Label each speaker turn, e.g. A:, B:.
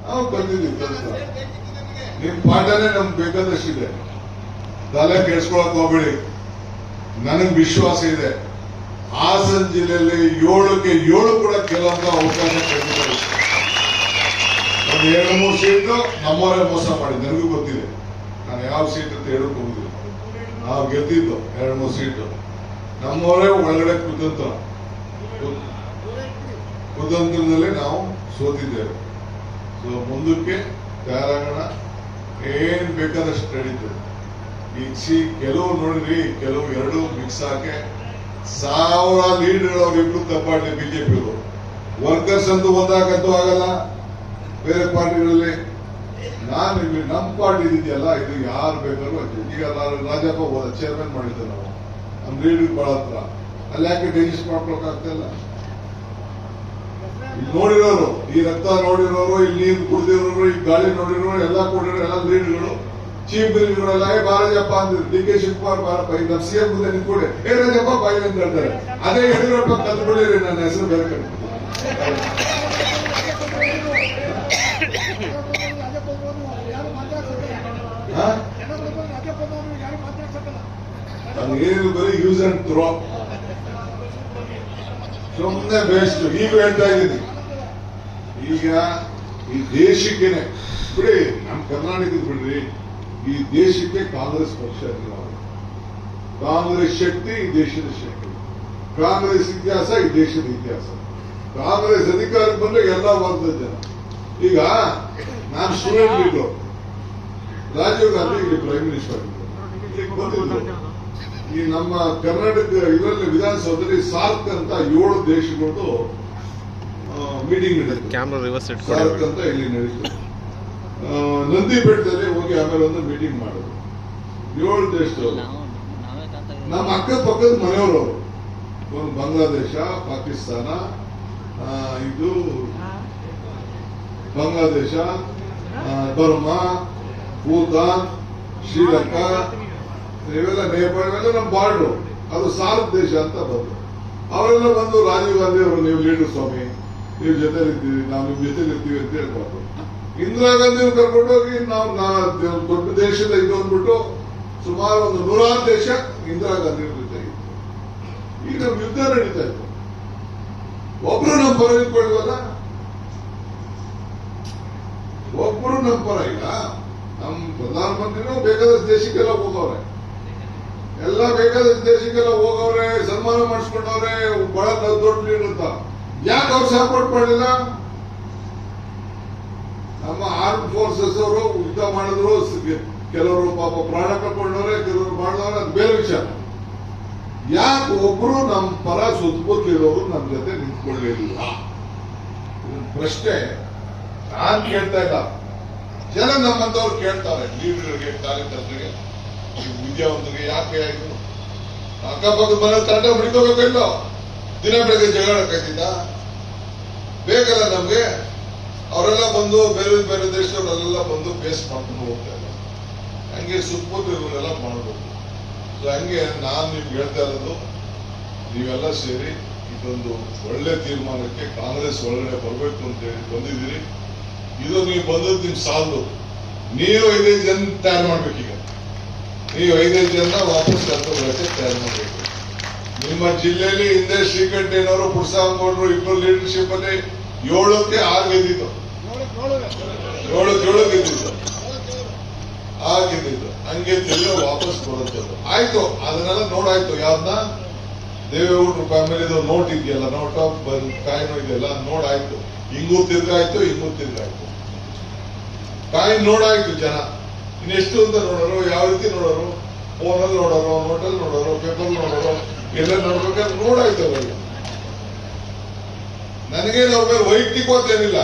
A: ನಾವು ಬಂದಿದ್ದೀವಿ ಕೆಲಸ. ನಿಮ್ ಪಾಠನೇ ನಮ್ಗೆ ಬೇಕಾದಷ್ಟಿದೆ, ತಲೆ ಕೆಡ್ಸ್ಕೊಳಕ್ ಹೋಗ್ಬೇಡಿ. ನನಗ್ ವಿಶ್ವಾಸ ಇದೆ, ಹಾಸನ ಜಿಲ್ಲೆಯಲ್ಲಿ 7ಕ್ಕೆ 7 ಕೂಡ ಕೆಲವೊಂದು ಅವಕಾಶ ಕೊಟ್ಟಿದ್ದಾರೆ. ಒಂದು 2-3 ಸೀಟು ನಮ್ಮವರೇ ಮೋಸ ಮಾಡಿ, ನನಗೂ ಗೊತ್ತಿದೆ. ನಾನು ಯಾವ ಸೀಟ್ ಅಂತ ಹೇಳಕ್ ಹೋಗುದಿಲ್ಲ. ನಾವು ಗೆದ್ದಿದ್ದು 2-3 ಸೀಟು ನಮ್ಮವರೇ ಒಳಗಡೆ ಕುತಂತ್ರದಲ್ಲಿ ನಾವು ಸೋತಿದ್ದೇವೆ. ಸೊ ಮುಂದಕ್ಕೆ ತಯಾರಾಗೋಣ, ಏನ್ ಬೇಕಾದಷ್ಟು ನಡೀತದೆ. ಈಗ ಕೆಲವು ನೋಡ್ರಿ, ಕೆಲವು 2 ಮಿಕ್ಸ್ ಹಾಕಿ 1000 ಲೀಡ್ಗಳು ಅವ್ರಿಬ್ರು ತಪ್ಪಾಡ್ಲಿ. ಬಿಜೆಪಿ ವರ್ಕರ್ಸ್ ಅಂತೂ ಒಂದಾಗಂತೂ ಆಗಲ್ಲ ಬೇರೆ ಪಾರ್ಟಿಗಳಲ್ಲಿ. ನಾನು ನಮ್ಮ ಪಾರ್ಟಿ ಇದೆಯಲ್ಲ, ಇದು ಯಾರು ಬೇಕಾದ್ರೂ ಈಗ ರಾಜಪ್ಪ ಹೋದ ಚೇರ್ಮನ್ ಮಾಡಿದ್ದೆ ನಾವು, ನಮ್ಮ ಲೀಡ್ ಬಹಳ ಹತ್ರ. ಅಲ್ಲಿ ಯಾಕೆ ಡೈಜೆಸ್ಟ್ ಮಾಡ್ಕೊಳಕ್ಕಾಗ್ತಾ ಇಲ್ಲ? ಇಲ್ಲಿ ನೋಡಿರೋರು, ಈ ರಕ್ತ ನೋಡಿರೋರು, ಇಲ್ಲಿ ನೀರು ಕುಡಿದಿರೋರು, ಈ ಗಾಳಿ ನೋಡಿರೋರು, ಎಲ್ಲ ಕೊಡಿರೋ ಎಲ್ಲ ಲೀಡ್ಗಳು, ಚೀಫ್ ಮಿನಿಸ್ಟರ್ಗಳೆಲ್ಲ ಬಾರಜಪ್ಪ ಅಂದಿದ್ರು. ಡಿ ಕೆ ಶಿವಕುಮಾರ್ ಬಾರಪ್ಪ, ಈಗ ನಮ್ಮ ಸಿಎಂ ಮುಂದೆ ನಿಂತ್ಕೊಡಿ, ರಾಜಪ್ಪ ಬಾಯಿ ಅಂತ ಹೇಳ್ತಾರೆ. ಅದೇ ಯಡಿಯೂರಪ್ಪ ಕಲ್ತ್ಬಿಡಿರಿ, ನನ್ನ ಹೆಸರು ಬೇರೆ ಕಡೆ. ಏನಿಲ್ಲ, ಬರೀ ಯೂಸ್ ಅಂಡ್ ಥ್ರೋ, ಸುಮ್ಮನೆ ಬೇಸ್ಟ್. ಈಗ ಹೇಳ್ತಾ ಇದ್ದೀನಿ, ಈಗ ಈ ದೇಶಕ್ಕೇನೆ ಬಿಡಿ, ನಮ್ಮ ಕರ್ನಾಟಕದ ಬಿಡ್ರಿ, ಈ ದೇಶಕ್ಕೆ ಕಾಂಗ್ರೆಸ್ ಪಕ್ಷ ಇಲ್ಲ. ಕಾಂಗ್ರೆಸ್ ಶಕ್ತಿ ಈ ದೇಶದ ಶಕ್ತಿ, ಕಾಂಗ್ರೆಸ್ ಇತಿಹಾಸ ಈ ದೇಶದ ಇತಿಹಾಸ. ಕಾಂಗ್ರೆಸ್ ಅಧಿಕಾರಕ್ಕೆ ಬಂದ್ರೆ ಎಲ್ಲ ವರ್ಗದ ಜನ. ಈಗ ನಾನು ಸ್ಟೂಡೆಂಟ್ ಲೀಡರ್, ರಾಜೀವ್ ಗಾಂಧಿ ಇಲ್ಲಿ ಪ್ರೈಮ್ ಮಿನಿಸ್ಟರ್ ಬಂದಿದ್ರು. ಈ ನಮ್ಮ ಕರ್ನಾಟಕ ಇದರಲ್ಲಿ ವಿಧಾನಸೌಧದಲ್ಲಿ ಸಾರ್ಕ್ ಅಂತ 7 ದೇಶಗಳದ್ದು ಮೀಟಿಂಗ್ ನಡೀತು. ಸಾರ್ಕ್ ಅಂತ ಇಲ್ಲಿ ನಡೀತು. ನಂದಿ ಬೆಟ್ಟದಲ್ಲಿ ಹೋಗಿ ಆಮೇಲೆ ಒಂದು ಮೀಟಿಂಗ್ ಮಾಡೋದು. 7 ದೇಶದವರು, ನಮ್ಮ ಅಕ್ಕಪಕ್ಕದ ಮನೆಯವರು, ಒಂದು ಬಾಂಗ್ಲಾದೇಶ, ಪಾಕಿಸ್ತಾನ, ಇದು ಬಾಂಗ್ಲಾದೇಶ, ಬರ್ಮಾ, ಭೂತಾನ್, ಶ್ರೀಲಂಕಾ, ಇವೆಲ್ಲ ನೇಪಾಳ, ಇವೆಲ್ಲ ನಮ್ಮ ಬಾರ್ಡ್ರು. ಅದು ಸಾರ್ಕ್ ದೇಶ ಅಂತ ಬಂದು ಅವರೆಲ್ಲ ಬಂದು ರಾಜೀವ್ ಗಾಂಧಿ ಅವರು, ನೀವು ಲೀಡರ್ ಸ್ವಾಮಿ, ನೀವು ಜೊತೆಲಿ ಇರ್ತೀವಿ, ನಾವು ನಿಮ್ ಜೊತೆಲಿ ಇರ್ತೀವಿ ಅಂತ ಹೇಳ್ಬಾರ್ದು. ಇಂದಿರಾ ಗಾಂಧಿ ಕರ್ಕೊಂಡೋಗಿ ನಾವು ದೊಡ್ಡ ದೇಶದ ಇದು ಅಂದ್ಬಿಟ್ಟು ಸುಮಾರು ಒಂದು 100 ದೇಶ ಇಂದಿರಾ ಗಾಂಧಿ ಜೊತೆ ಇತ್ತು. ಈಗ ನಮ್ ಯುದ್ಧ ನಡೀತಾ ಇತ್ತು, ಒಬ್ರು ನಮ್ಮ ಪರ ನಿಂತ್ಕೊಳ್ಳಿವಲ್ಲ, ಒಬ್ರು ನಮ್ಮ ಪರ ಇಲ್ಲ. ನಮ್ಮ ಪ್ರಧಾನಮಂತ್ರಿನೂ ಬೇಕಾದಷ್ಟು ದೇಶಕ್ಕೆಲ್ಲ ಹೋಗವ್ರೆ, ಎಲ್ಲ ಬೇಕಾದಷ್ಟು ದೇಶಕ್ಕೆಲ್ಲ ಹೋಗವ್ರೆ, ಸನ್ಮಾನ ಮಾಡಿಸ್ಕೊಂಡವ್ರೆ, ಬಹಳ ದೊಡ್ಡ ಲೀಡರ್ ಅಂತ. ಯಾಕೆ ಅವ್ರು ಸಪೋರ್ಟ್ ಮಾಡಲಿಲ್ಲ? ನಮ್ಮ ಆರ್ಮ್ ಫೋರ್ಸಸ್ ಅವರು ಯುದ್ಧ ಮಾಡಿದ್ರು, ಕೆಲವರು ಪಾಪ ಪ್ರಾಣ ಕಳ್ಕೊಂಡವ್ರೆ, ಕೆಲವರು ಮಾಡಿದವ್ರೆ, ಅದು ಬೇರೆ ವಿಷಯ. ಯಾಕೆ ಒಬ್ರು ನಮ್ಮ ಪರ ಸುತ್ತಮುತ್ತಲಿರೋರು ನಮ್ಮ ಜೊತೆ ನಿಂತ್ಕೊಳ್ಳಲಿಲ್ಲ? ಪ್ರಶ್ನೆ ನಾನ್ ಕೇಳ್ತಾ ಇಲ್ಲ, ಜನ ನಮ್ಮಂತವ್ರು ಕೇಳ್ತಾರೆ. ಲೀಡರ್ಗೆ, ಕಾರ್ಯಕರ್ತರಿಗೆ, ವಿದ್ಯಾವಂತರಿಗೆ ಯಾಕೆ ಆಯ್ತು? ಅಕ್ಕಪಕ್ಕದ ಮನೇಲಿ ತಂಡ ಬಿಡ್ಕೋಬೇಕಿಲ್ಲ, ದಿನ ಬೆಳಗ್ಗೆ ಜಗಳಕ್ಕಾಯ್ತಿದ್ದ? ಬೇಕಲ್ಲ ನಮ್ಗೆ. ಅವರೆಲ್ಲ ಬಂದು ಬೇರೆ ಬೇರೆ ದೇಶದವರೆಲ್ಲ ಬಂದು ಬೇಸ್ ಮಾಡ್ಕೊಂಡು ಹೋಗ್ತಾ ಇಲ್ಲ. ಹಂಗೆ ಸುತ್ತಮುತ್ತಲೆಲ್ಲ ಮಾಡಬೇಕು. ಸೊ ಹಂಗೆ ನಾನು ನಿಮ್ಗೆ ಹೇಳ್ತಾ ಇರೋದು, ನೀವೆಲ್ಲ ಸೇರಿ ಇದೊಂದು ಒಳ್ಳೆ ತೀರ್ಮಾನಕ್ಕೆ ಕಾಂಗ್ರೆಸ್ ಒಳಗಡೆ ಬರಬೇಕು ಅಂತ ಹೇಳಿ ಬಂದಿದ್ದೀರಿ. ಇದು ನೀವು ಬಂದದ್ದು ನಿಮ್ ಸಾಲದು. ನೀವು 5 ಜನ ತಯಾರು ಮಾಡ್ಬೇಕೀಗ. ನೀವು 5 ಜನ ವಾಪಸ್ ಕರ್ಕೊಂಡ್ಬರಕ್ಕೆ ತಯಾರು ಮಾಡ್ಬೇಕು. ನಿಮ್ಮ ಜಿಲ್ಲೆಯಲ್ಲಿ ಹಿಂದೆ ಶ್ರೀಕಂಠಯ್ಯನವರು, ಪುರಸಾಂಗೌಡರು ಇಬ್ಬರು ಲೀಡರ್ಶಿಪ್ ಅಲ್ಲಿ 7ಕ್ಕೆ 6 ಗೆದ್ದಿದ್ದು, 7 ಗೆದ್ದಿದ್ದು, ಗೆದ್ದಿದ್ದು. ಹಂಗೆ ತಿರ್ಗ ವಾಪಸ್ ಬರುತ್ತದ್ದು ಆಯ್ತು. ಅದನ್ನೆಲ್ಲ ನೋಡಾಯ್ತು. ಯಾವ್ದನ್ನ ದೇವೇಗೌಡರು ಫ್ಯಾಮಿಲಿದು ನೋಟ್ ಇದೆಯಲ್ಲ, ನೋಟ್ ಆಫ್ ಕಾಯಿನ್ ಇದೆಯಲ್ಲ, ನೋಡಾಯ್ತು. ಹಿಂಗೂ ತಿರ್ಗಾಯ್ತು, ಹಿಂಗೂ ತಿರ್ಗಾಯ್ತು. ಕಾಯಿನ್ ನೋಡಾಯ್ತು ಜನ. ಇನ್ನೆಷ್ಟು ಅಂತ ನೋಡೋರು, ಯಾವ ರೀತಿ ನೋಡೋರು, ಫೋನಲ್ಲಿ ನೋಡೋರು, ನೋಟಲ್ಲಿ ನೋಡೋರು, ಪೇಪರ್ ನೋಡೋರು, ಎಲ್ಲ ನೋಡ್ಬೇಕಾದ್ರೆ ನೋಡಾಯ್ತು ಅವರಿಗೆ. ನನಗೇನು ಅವ್ರ ಮೇಲೆ ವೈಯಕ್ತಿಕವಾದೇನಿಲ್ಲ.